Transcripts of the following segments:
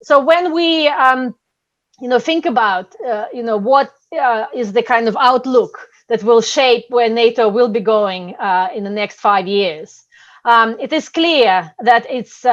So when we think about what is the kind of outlook that will shape where NATO will be going in the next 5 years. It is clear that it's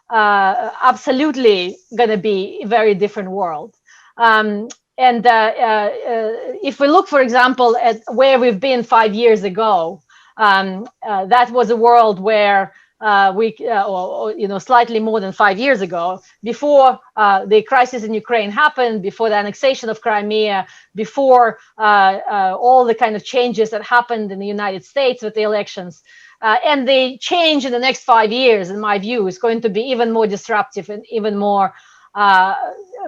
absolutely going to be a very different world. And if we look, for example, at where we've been 5 years ago, that was a world where or slightly more than 5 years ago, before the crisis in Ukraine happened, before the annexation of Crimea, before all the kind of changes that happened in the United States with the elections. And the change in the next 5 years, in my view, is going to be even more disruptive and even more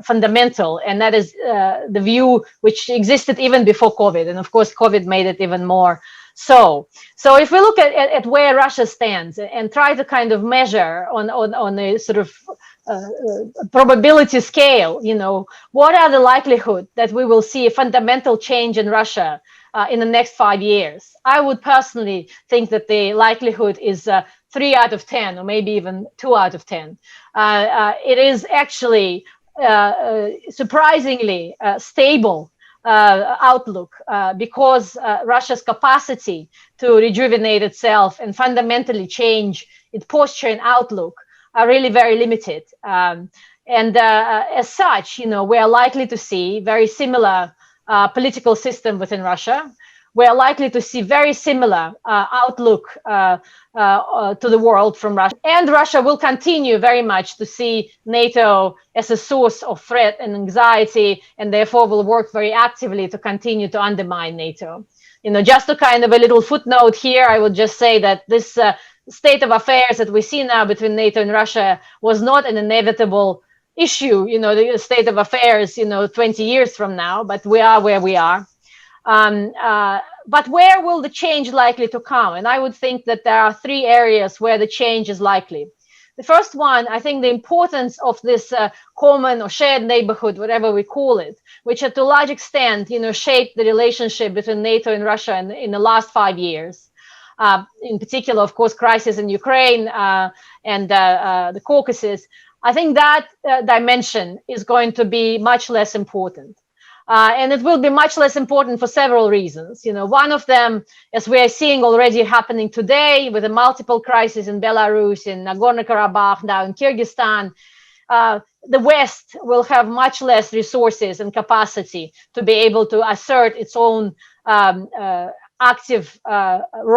fundamental. And that is the view which existed even before COVID. And of course, COVID made it even more so if we look at where Russia stands and try to kind of measure on a sort of probability scale, what are the likelihood that we will see a fundamental change in Russia in the next 5 years? I would personally think that the likelihood is 3 out of 10, or maybe even 2 out of 10. It is actually surprisingly stable outlook because Russia's capacity to rejuvenate itself and fundamentally change its posture and outlook are really very limited. And as such, we are likely to see very similar political system within Russia. We are likely to see very similar outlook to the world from Russia. And Russia will continue very much to see NATO as a source of threat and anxiety, and therefore will work very actively to continue to undermine NATO. Just to kind of a little footnote here, I would just say that this state of affairs that we see now between NATO and Russia was not an inevitable issue, the state of affairs, 20 years from now, but we are where we are. But where will the change likely to come? And I would think that there are 3 areas where the change is likely. The first one, I think the importance of this common or shared neighborhood, whatever we call it, which to a large extent, shaped the relationship between NATO and Russia in the last 5 years. In particular, of course, crisis in Ukraine and the Caucasus. I think that dimension is going to be much less important. And it will be much less important for several reasons. One of them, as we are seeing already happening today with the multiple crises in Belarus, in Nagorno-Karabakh, now in Kyrgyzstan, the West will have much less resources and capacity to be able to assert its own active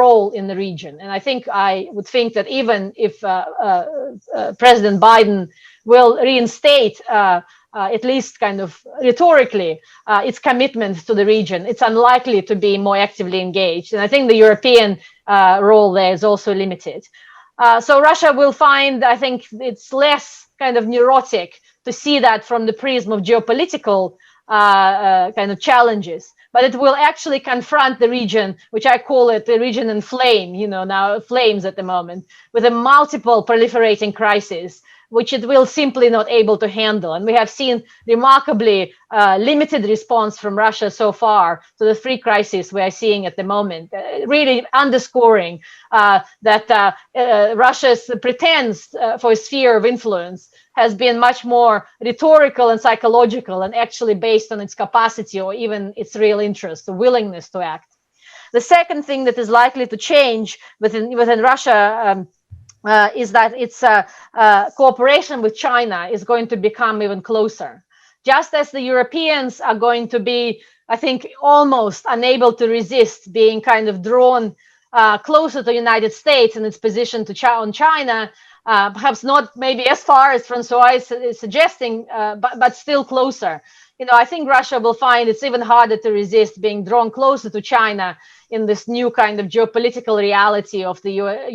role in the region. And I would think that even if President Biden will reinstate at least kind of rhetorically, its commitment to the region, it's unlikely to be more actively engaged. And I think the European role there is also limited. So Russia will find, I think, it's less kind of neurotic to see that from the prism of geopolitical kind of challenges, but it will actually confront the region, which I call it the region in flame, now flames at the moment, with a multiple proliferating crisis, which it will simply not able to handle. And we have seen remarkably limited response from Russia so far to the 3 crises we are seeing at the moment, really underscoring that Russia's pretense for a sphere of influence has been much more rhetorical and psychological and actually based on its capacity or even its real interest, the willingness to act. The second thing that is likely to change within Russia is that its cooperation with China is going to become even closer. Just as the Europeans are going to be, I think, almost unable to resist being kind of drawn closer to the United States and its position on China, perhaps not maybe as far as Francois is suggesting, but still closer. I think Russia will find it's even harder to resist being drawn closer to China in this new kind of geopolitical reality of the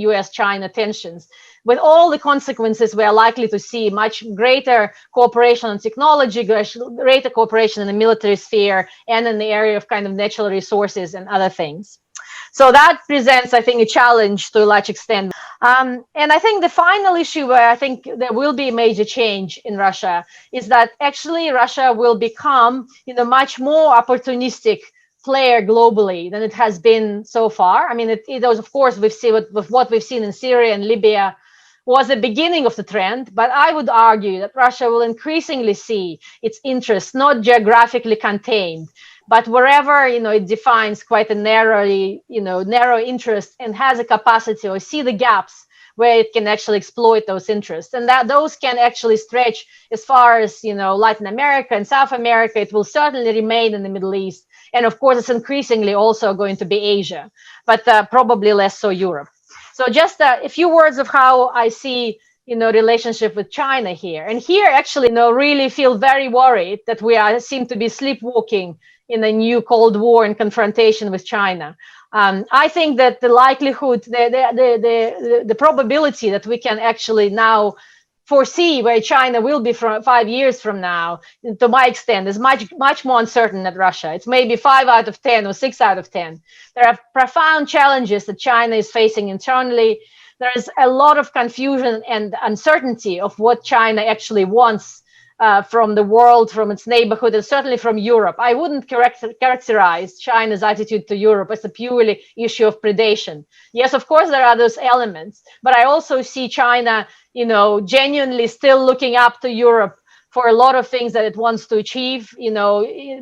US-China tensions, with all the consequences we are likely to see: much greater cooperation on technology, greater cooperation in the military sphere, and in the area of kind of natural resources and other things. So that presents, I think, a challenge to a large extent. And I think the final issue where I think there will be a major change in Russia is that actually Russia will become, much more opportunistic flare globally than it has been so far. I mean, it was, of course, we've seen with what we've seen in Syria and Libya was the beginning of the trend, but I would argue that Russia will increasingly see its interests not geographically contained, but wherever it defines quite a narrow interest and has a capacity or see the gaps where it can actually exploit those interests, and that those can actually stretch as far as Latin America and South America. It will certainly remain in the Middle East, and of course, it's increasingly also going to be Asia, but probably less so Europe. So just a few words of how I see relationship with China here. And here actually really feel very worried that we seem to be sleepwalking in a new Cold War and confrontation with China. I think that the likelihood, the probability that we can actually now foresee where China will be from 5 years from now, to my extent, is much more uncertain than Russia. It's maybe 5 out of 10 or 6 out of 10. There are profound challenges that China is facing internally. There is a lot of confusion and uncertainty of what China actually wants from the world, from its neighborhood, and certainly from Europe. I wouldn't characterize China's attitude to Europe as a purely issue of predation. Yes, of course, there are those elements, but I also see China, genuinely still looking up to Europe for a lot of things that it wants to achieve,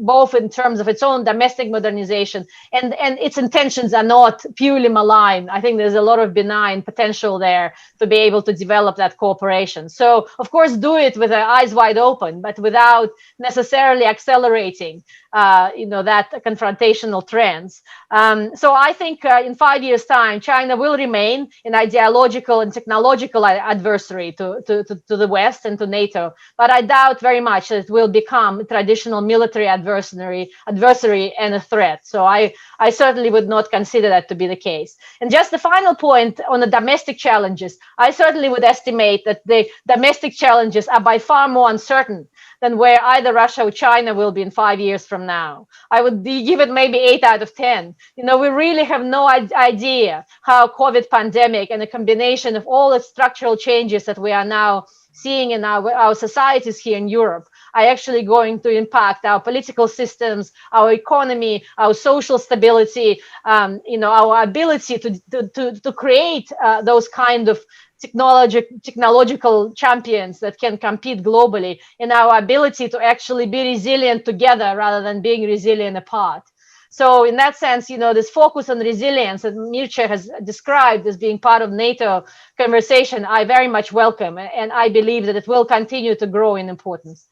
both in terms of its own domestic modernization and its intentions are not purely malign. I think there's a lot of benign potential there to be able to develop that cooperation. So, of course, do it with their eyes wide open, but without necessarily accelerating, that confrontational trends. So I think in 5 years' time, China will remain an ideological and technological adversary to the West and to NATO. But I doubt very much that it will become a traditional military adversary and a threat. So I certainly would not consider that to be the case. And just the final point on the domestic challenges, I certainly would estimate that the domestic challenges are by far more uncertain than where either Russia or China will be in 5 years from now. I would give it maybe 8 out of 10. We really have no idea how COVID pandemic and a combination of all the structural changes that we are now seeing in our societies here in Europe are actually going to impact our political systems, our economy, our social stability, our ability to create those kind of technological champions that can compete globally, and our ability to actually be resilient together rather than being resilient apart. So in that sense, this focus on resilience that Mircea has described as being part of NATO conversation, I very much welcome, and I believe that it will continue to grow in importance.